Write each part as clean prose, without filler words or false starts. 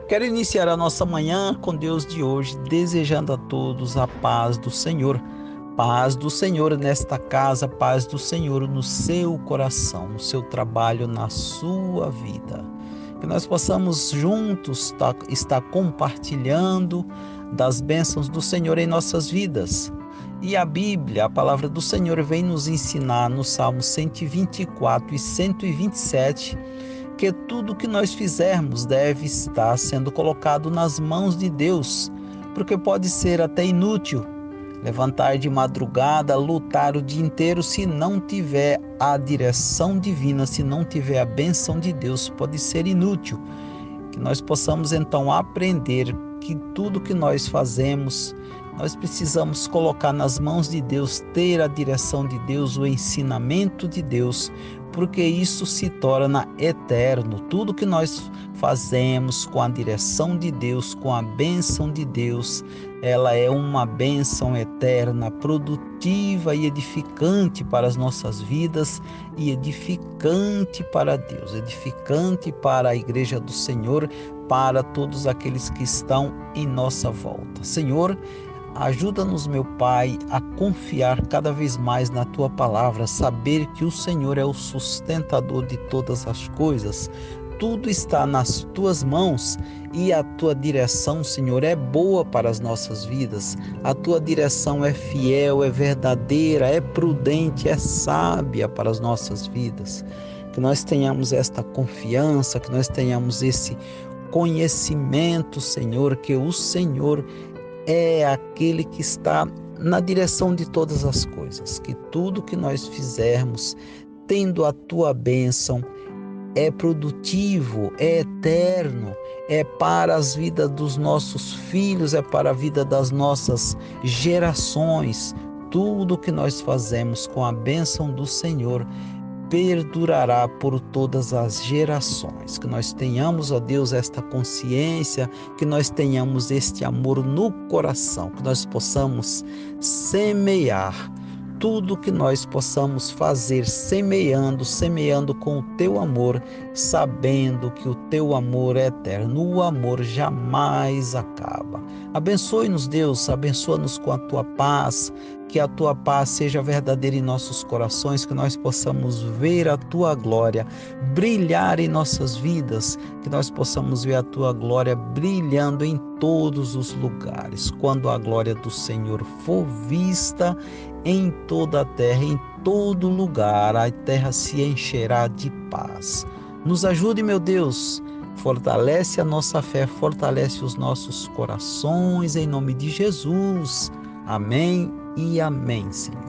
Quero iniciar a nossa manhã com Deus de hoje, desejando a todos a paz do Senhor. Paz do Senhor nesta casa, paz do Senhor no seu coração, no seu trabalho, na sua vida. Que nós possamos juntos estar compartilhando das bênçãos do Senhor em nossas vidas. E a Bíblia, a palavra do Senhor, vem nos ensinar no Salmo 124 e 127, que tudo que nós fizermos deve estar sendo colocado nas mãos de Deus, porque pode ser até inútil levantar de madrugada, lutar o dia inteiro, se não tiver a direção divina, se não tiver a bênção de Deus, pode ser inútil. Que nós possamos então aprender que tudo que nós fazemos, nós precisamos colocar nas mãos de Deus, ter a direção de Deus, o ensinamento de Deus, porque isso se torna eterno. Tudo que nós fazemos com a direção de Deus, com a bênção de Deus, ela é uma bênção eterna, produtiva e edificante para as nossas vidas e edificante para Deus, edificante para a Igreja do Senhor, para todos aqueles que estão em nossa volta. Senhor, ajuda-nos, meu Pai, a confiar cada vez mais na Tua palavra, saber que o Senhor é o sustentador de todas as coisas. Tudo está nas Tuas mãos e a Tua direção, Senhor, é boa para as nossas vidas. A Tua direção é fiel, é verdadeira, é prudente, é sábia para as nossas vidas. Que nós tenhamos esta confiança, que nós tenhamos esse conhecimento, Senhor, que o Senhor é aquele que está na direção de todas as coisas, que tudo que nós fizermos, tendo a Tua bênção, é produtivo, é eterno, é para as vidas dos nossos filhos, é para a vida das nossas gerações. Tudo que nós fazemos com a bênção do Senhor perdurará por todas as gerações. Que nós tenhamos, ó Deus, esta consciência, que nós tenhamos este amor no coração, que nós possamos semear tudo que nós possamos fazer, semeando com o Teu amor, sabendo que o Teu amor é eterno, o amor jamais acaba. Abençoe-nos, Deus, abençoa-nos com a Tua paz, que a Tua paz seja verdadeira em nossos corações, que nós possamos ver a Tua glória brilhar em nossas vidas, que nós possamos ver a Tua glória brilhando em todos os lugares. Quando a glória do Senhor for vista em toda a terra, em todo lugar, a terra se encherá de paz. Nos ajude, meu Deus, fortalece a nossa fé, fortalece os nossos corações, em nome de Jesus. Amém e amém, Senhor.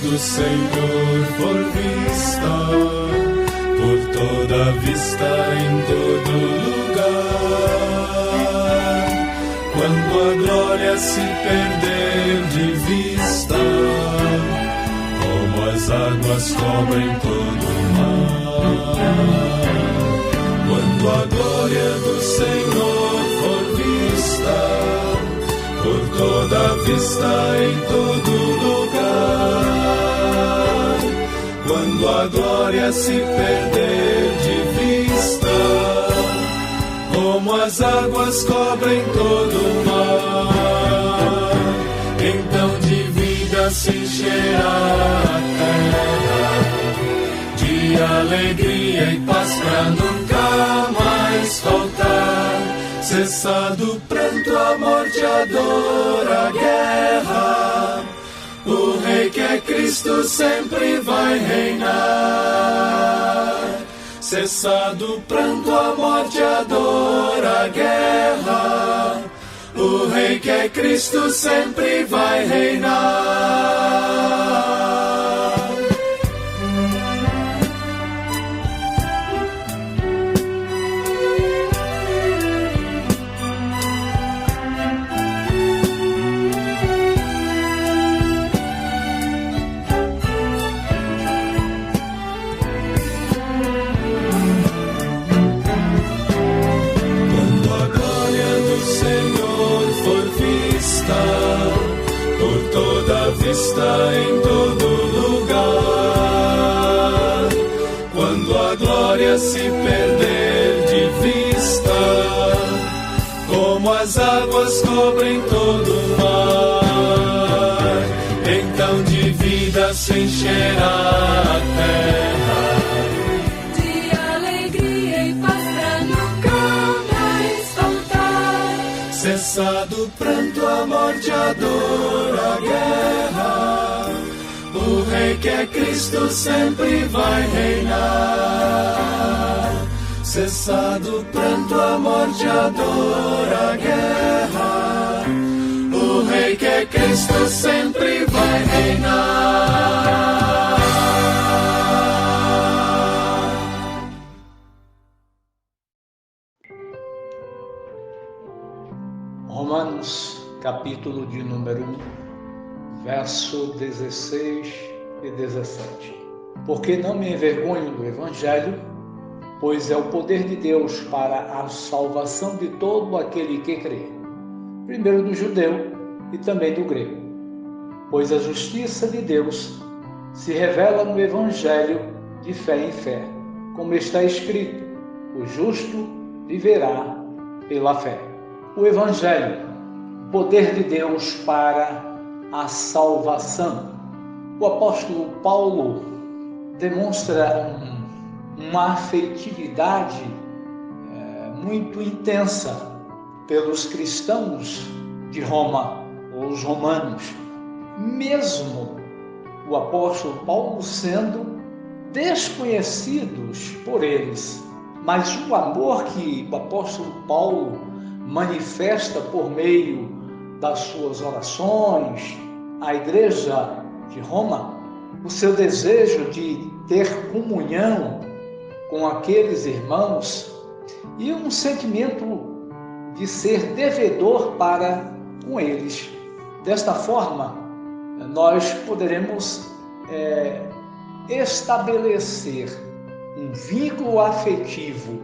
Do Senhor for vista, por toda vista em todo lugar, quando a glória se perder de vista, como as águas cobrem todo o mar, quando a glória do Senhor for vista, por toda vista em todo lugar, quando a glória se perder de vista, como as águas cobrem todo o mar, então de vida se encherá a terra, de alegria e paz pra nunca mais faltar, cessado o pranto, a morte, a dor, a guerra, o Rei que é Cristo sempre vai reinar. Cessado o pranto, a morte, a dor, a guerra, o Rei que é Cristo sempre vai reinar. Por toda vista, em todo lugar, quando a glória se perder de vista, como as águas cobrem todo o mar, então de vida se encherá a terra, de alegria e paz pra nunca mais faltar. Cessado o pranto, a morte, a dor, a guerra, o Rei que é Cristo sempre vai reinar. Cessado o pranto, a morte, a dor, a guerra, o Rei que é Cristo sempre vai reinar. Romanos, capítulo de número 1, verso 16 e 17. Porque não me envergonho do Evangelho, pois é o poder de Deus para a salvação de todo aquele que crê, primeiro do judeu e também do grego. Pois a justiça de Deus se revela no Evangelho de fé em fé, como está escrito: o justo viverá pela fé. O Evangelho, poder de Deus para a salvação. O apóstolo Paulo demonstra uma afetividade muito intensa pelos cristãos de Roma, os romanos, mesmo o apóstolo Paulo sendo desconhecidos por eles. Mas o amor que o apóstolo Paulo manifesta por meio das suas orações à igreja de Roma, o seu desejo de ter comunhão com aqueles irmãos e um sentimento de ser devedor para com eles. Desta forma, nós poderemos estabelecer um vínculo afetivo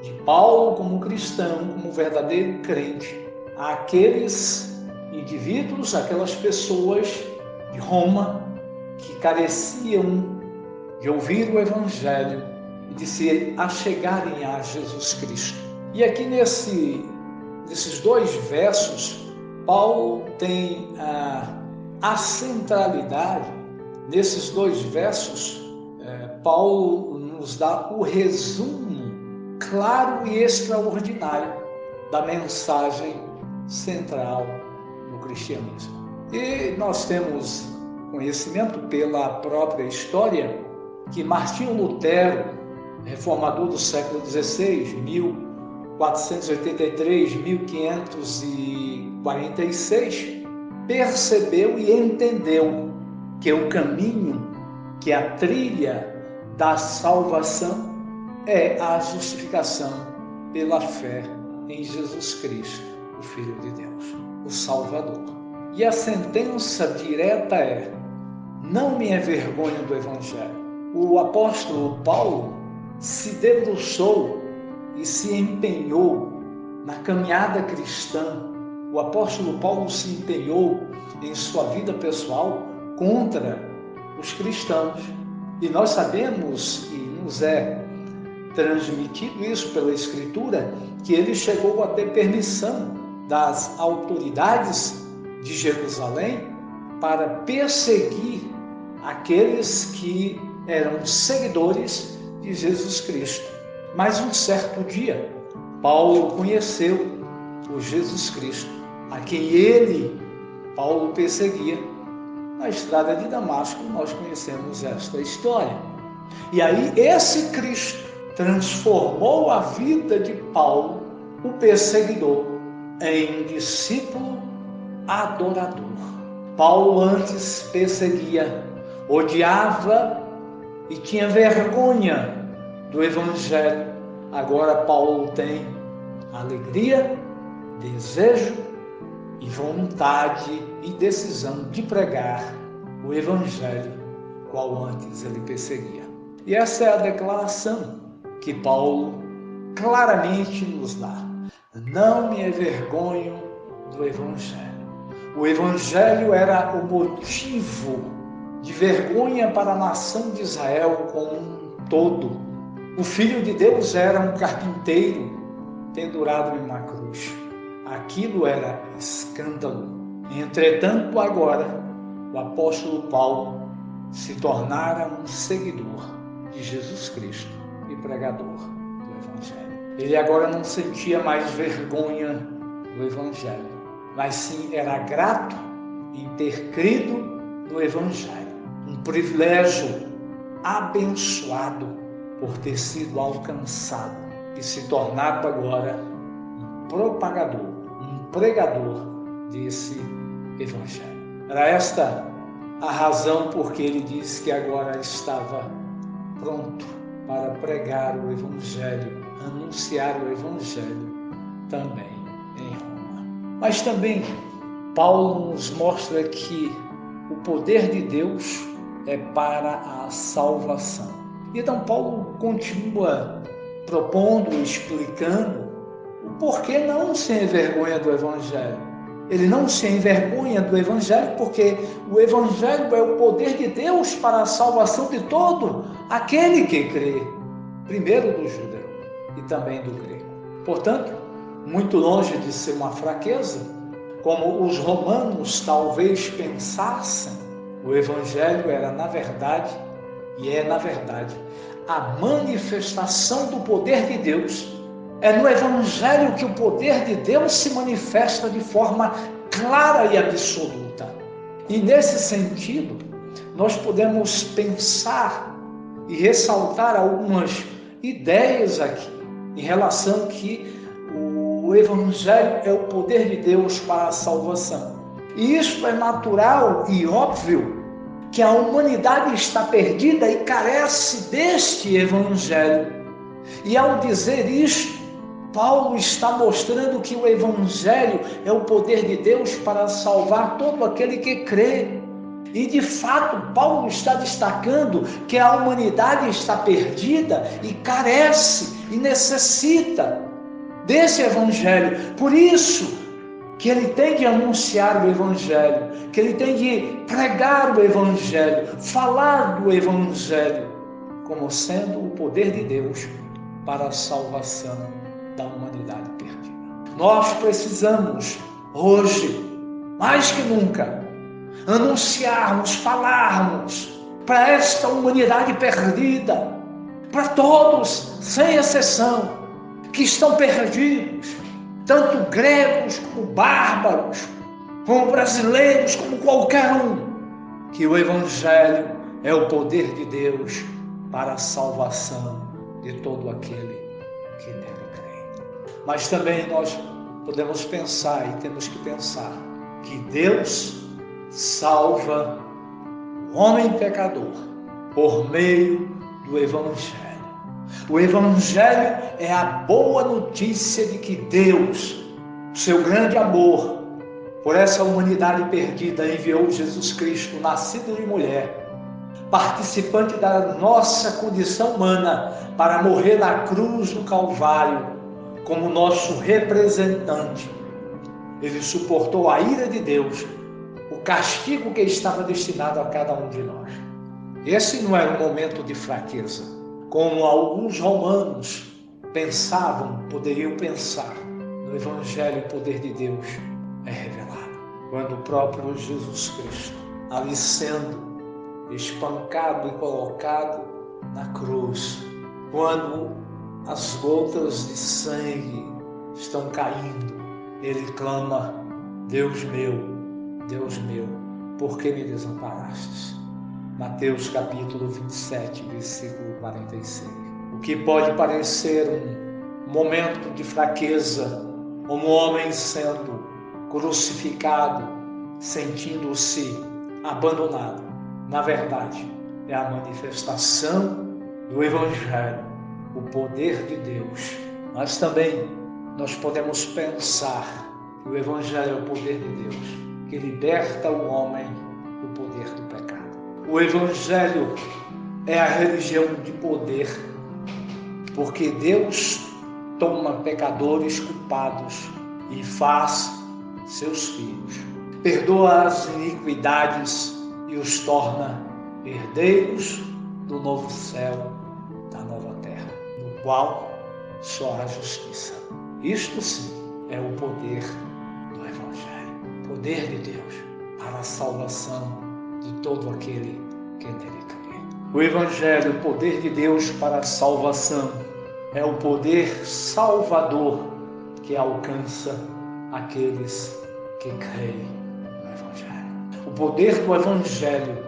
de Paulo como cristão, como verdadeiro crente, àqueles indivíduos, aquelas pessoas de Roma que careciam de ouvir o Evangelho e de se achegarem a Jesus Cristo. E aqui nesses dois versos, Paulo tem a centralidade. Nesses dois versos, Paulo nos dá o resumo claro e extraordinário da mensagem central do cristianismo. E nós temos conhecimento pela própria história que Martinho Lutero, reformador do século XVI, 1483, 1546, percebeu e entendeu que o caminho, que a trilha da salvação é a justificação pela fé em Jesus Cristo, o Filho de Deus, o Salvador. E a sentença direta é: não me envergonho do Evangelho. O apóstolo Paulo se debruçou e se empenhou na caminhada cristã. O apóstolo Paulo se empenhou em sua vida pessoal contra os cristãos. E nós sabemos, e nos é transmitido isso pela Escritura, que ele chegou a ter permissão das autoridades de Jerusalém para perseguir aqueles que eram seguidores de Jesus Cristo. Mas um certo dia, Paulo conheceu o Jesus Cristo, a quem Paulo perseguia. Na estrada de Damasco, nós conhecemos esta história. E aí, esse Cristo transformou a vida de Paulo, o perseguidor, em discípulo adorador. Paulo antes perseguia, odiava e tinha vergonha do Evangelho. Agora Paulo tem alegria, desejo e vontade e decisão de pregar o Evangelho, qual antes ele perseguia. E essa é a declaração que Paulo claramente nos dá. Não me envergonho do Evangelho. O Evangelho era o motivo de vergonha para a nação de Israel como um todo. O Filho de Deus era um carpinteiro pendurado em uma cruz. Aquilo era escândalo. Entretanto, agora, o apóstolo Paulo se tornara um seguidor de Jesus Cristo e pregador do Evangelho. Ele agora não sentia mais vergonha do Evangelho, mas sim era grato em ter crido no Evangelho. Um privilégio abençoado por ter sido alcançado e se tornado agora um propagador, um pregador desse Evangelho. Era esta a razão porque ele disse que agora estava pronto para pregar o Evangelho, anunciar o Evangelho também em Roma. Mas também Paulo nos mostra que o poder de Deus é para a salvação. Então Paulo continua propondo, explicando o porquê não se envergonha do Evangelho. Ele não se envergonha do Evangelho porque o Evangelho é o poder de Deus para a salvação de todo aquele que crê, primeiro do judeu e também do grego. Portanto, muito longe de ser uma fraqueza, como os romanos talvez pensassem, o Evangelho era na verdade, e é na verdade, a manifestação do poder de Deus. É no Evangelho que o poder de Deus se manifesta de forma clara e absoluta. E nesse sentido, nós podemos pensar e ressaltar algumas ideias aqui, em relação que o Evangelho é o poder de Deus para a salvação. E isso é natural e óbvio, que a humanidade está perdida e carece deste Evangelho. E ao dizer isto, Paulo está mostrando que o Evangelho é o poder de Deus para salvar todo aquele que crê. E de fato, Paulo está destacando que a humanidade está perdida e carece e necessita desse Evangelho. Por isso que ele tem de anunciar o Evangelho, que ele tem de pregar o Evangelho, falar do Evangelho, como sendo o poder de Deus para a salvação da humanidade perdida. Nós precisamos, hoje, mais que nunca, anunciarmos, falarmos para esta humanidade perdida, para todos, sem exceção, que estão perdidos, tanto gregos como bárbaros, como brasileiros, como qualquer um, que o Evangelho é o poder de Deus para a salvação de todo aquele que nele crê. Mas também nós podemos pensar e temos que pensar que Deus salva o homem pecador por meio do Evangelho. O Evangelho é a boa notícia de que Deus, seu grande amor por essa humanidade perdida, enviou Jesus Cristo, nascido de mulher, participante da nossa condição humana, para morrer na cruz do Calvário, como nosso representante. Ele suportou a ira de Deus, o castigo que estava destinado a cada um de nós. Esse não era um momento de fraqueza, como alguns romanos poderiam pensar. No Evangelho, o poder de Deus é revelado. Quando o próprio Jesus Cristo, ali sendo espancado e colocado na cruz, quando as gotas de sangue estão caindo, ele clama: Deus meu, por que me desamparastes? Mateus capítulo 27, versículo 46. O que pode parecer um momento de fraqueza, um homem sendo crucificado, sentindo-se abandonado, na verdade, é a manifestação do Evangelho, o poder de Deus. Mas também nós podemos pensar que o Evangelho é o poder de Deus, que liberta o homem do poder do pecado. O Evangelho é a religião de poder, porque Deus toma pecadores culpados e faz seus filhos. Perdoa as iniquidades e os torna herdeiros do novo céu, da nova terra, no qual só há justiça. Isto sim é o poder do Evangelho, poder de Deus para a salvação de todo aquele que nele crê. O Evangelho, o poder de Deus para a salvação, é o poder salvador que alcança aqueles que creem no Evangelho. O poder do Evangelho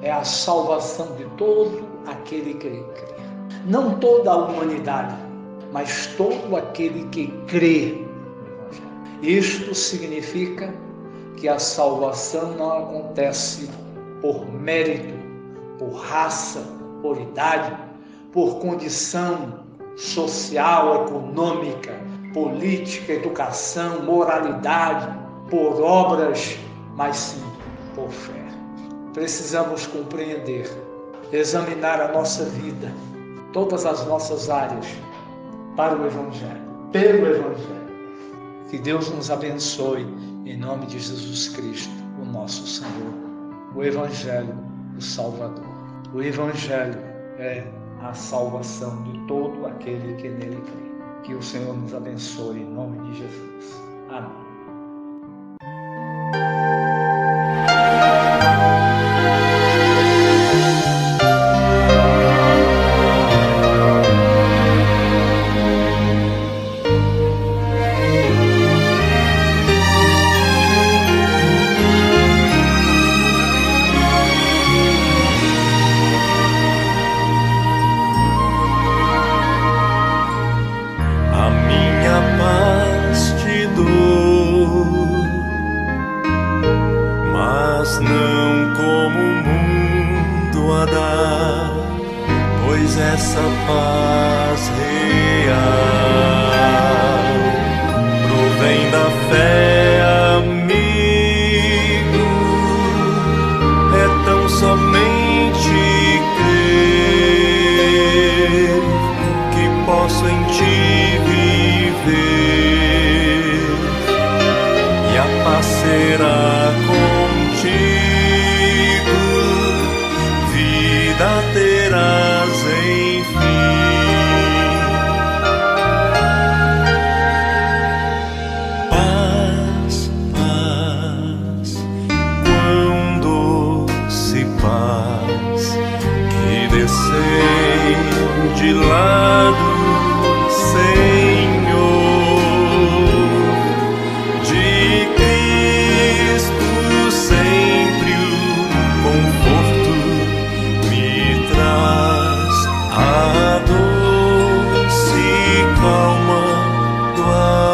é a salvação de todo aquele que crê. Não toda a humanidade, mas todo aquele que crê no Evangelho. Isto significa que a salvação não acontece por mérito, por raça, por idade, por condição social, econômica, política, educação, moralidade, por obras, mas sim por fé. Precisamos compreender, examinar a nossa vida, todas as nossas áreas, para o Evangelho, pelo Evangelho. Que Deus nos abençoe, em nome de Jesus Cristo, o nosso Senhor. O Evangelho, o Salvador. O Evangelho é a salvação de todo aquele que nele crê. Que o Senhor nos abençoe, em nome de Jesus. Amém. Não como o mundo a dar, pois essa paz real provém da fé, amigo. É tão somente crer que posso em ti viver, e a paz será terás enfim. Paz, paz, quão doce paz que descende lá do Senhor, de Cristo sempre o conforto a doce calma do amor.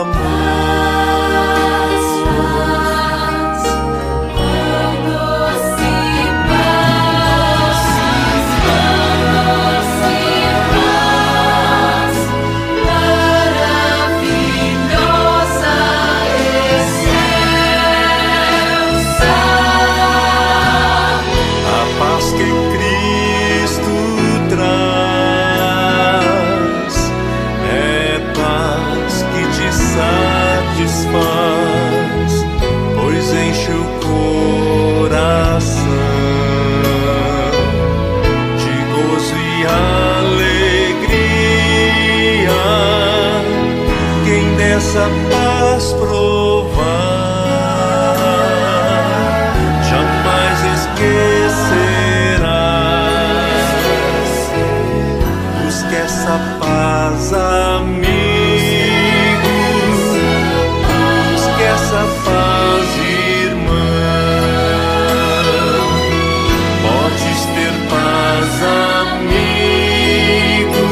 Pois enche o coração de gozo e alegria. Quem dessa paz provar jamais esquecerá. Busque essa paz, amigo. Essa paz, irmão, podes ter paz, amigo.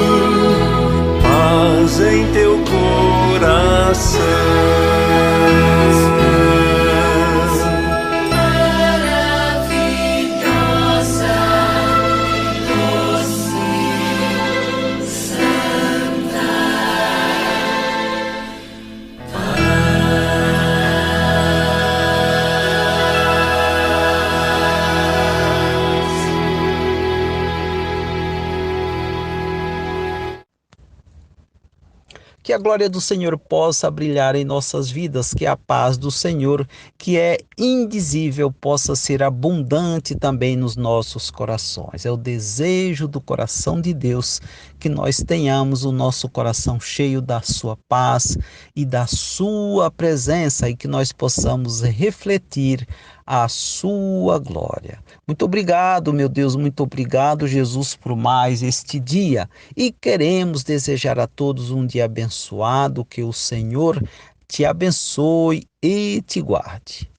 Que a glória do Senhor possa brilhar em nossas vidas, que a paz do Senhor, que é indizível, possa ser abundante também nos nossos corações. É o desejo do coração de Deus que nós tenhamos o nosso coração cheio da sua paz e da sua presença e que nós possamos refletir a sua glória. Muito obrigado, meu Deus, muito obrigado, Jesus, por mais este dia. E queremos desejar a todos um dia abençoado, que o Senhor te abençoe e te guarde.